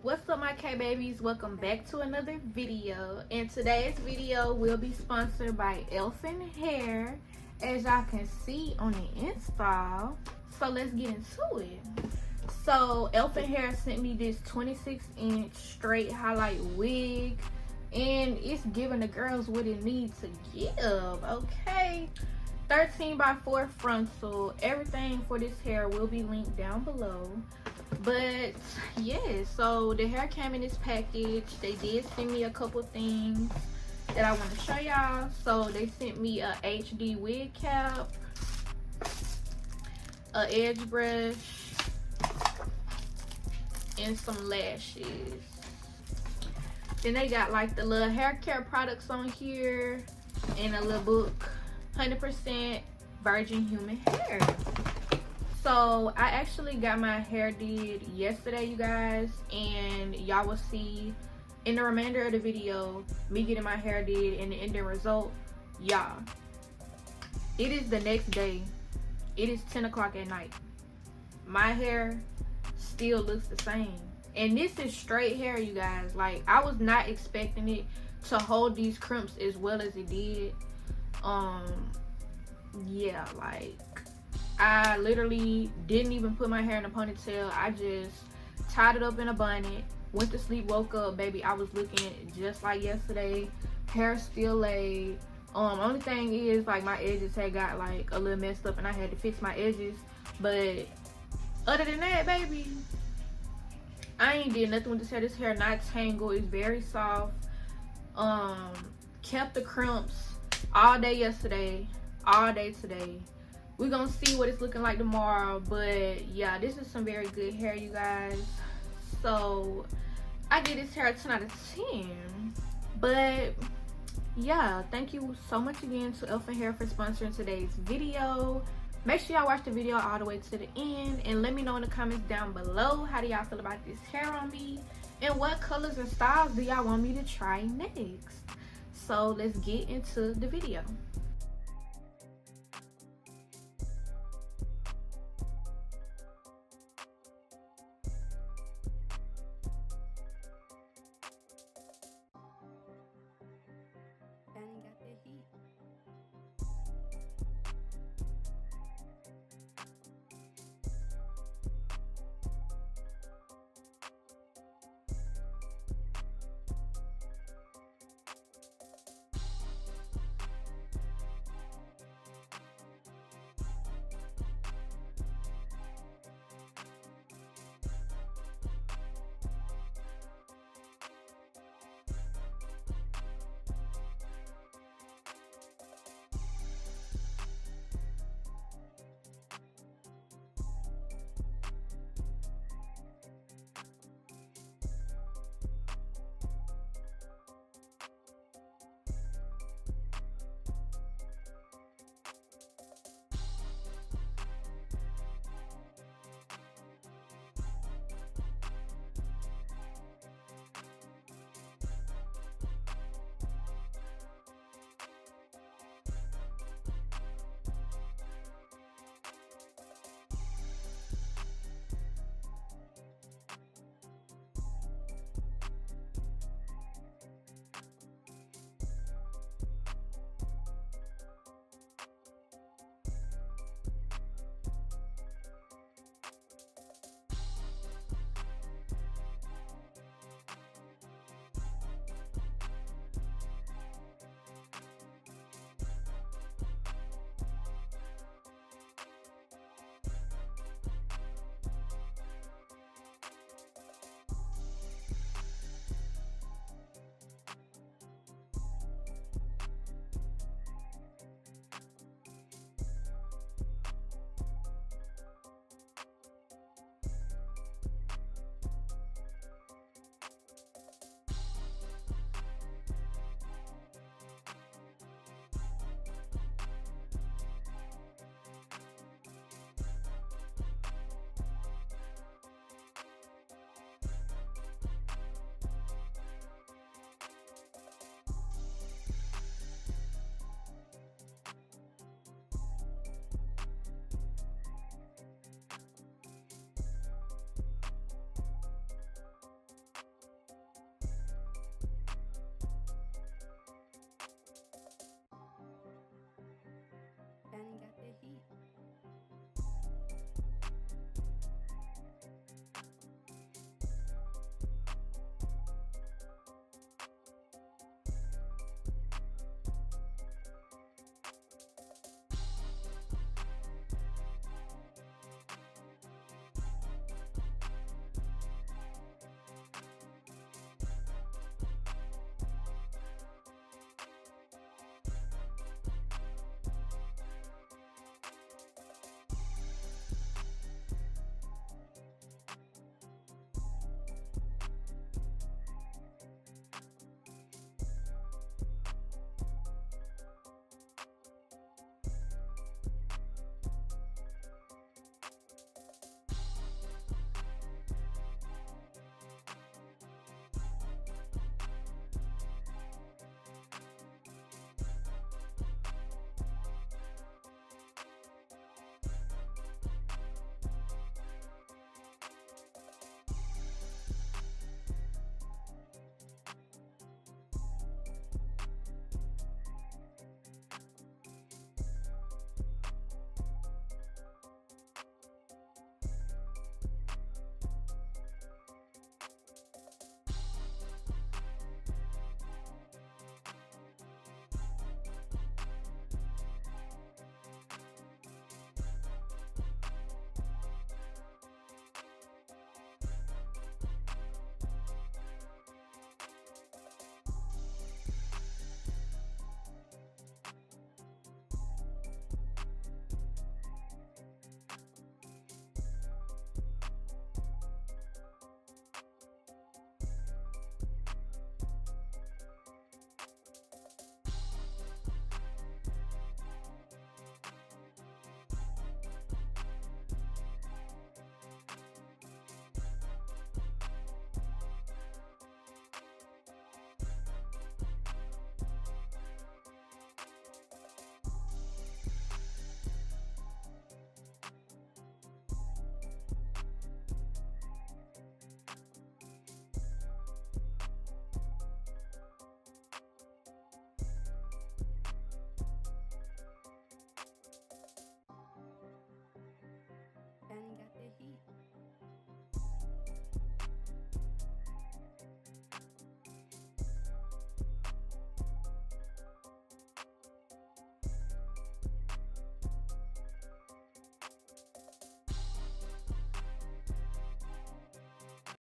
What's up, my K babies? Welcome back to another video, and today's video will be sponsored by Elfin hair, as y'all can see on the install. So let's get into it. So Elfin hair sent me this 26-inch straight highlight wig, and it's giving the girls what it needs to give. Okay, 13 by 4 frontal. Everything for this hair will be linked down below. But yeah, so the hair came in this package. They did send me a couple things that I want to show y'all. So they sent me a HD wig cap, a edge brush, and some lashes. Then they got like the little hair care products on here and a little book, 100% virgin human hair. So I actually got my hair did yesterday, you guys, and y'all will see in the remainder of the video me getting my hair did and the ending result. Y'all, it is the next day. It is 10 o'clock at night. My hair still looks the same, and this is straight hair, you guys. Like, I was not expecting it to hold these crimps as well as it did. Yeah, like, I literally didn't even put my hair in a ponytail. I just tied it up in a bonnet, went to sleep, woke up, baby, I was looking just like yesterday. Hair still laid. Only thing is, like, my edges had got like a little messed up and I had to fix my edges. But other than that, baby, I ain't did nothing with this hair. This hair not tangled. It's very soft. Kept the crimps all day yesterday, all day today. We're gonna see what it's looking like tomorrow. But yeah, this is some very good hair, you guys. So I give this hair a 10 out of 10. But yeah, thank you so much again to Elfin hair for sponsoring today's video. Make sure y'all watch the video all the way to the end, and let me know in the comments down below, how do y'all feel about this hair on me, and what colors and styles do y'all want me to try next. So let's get into the video.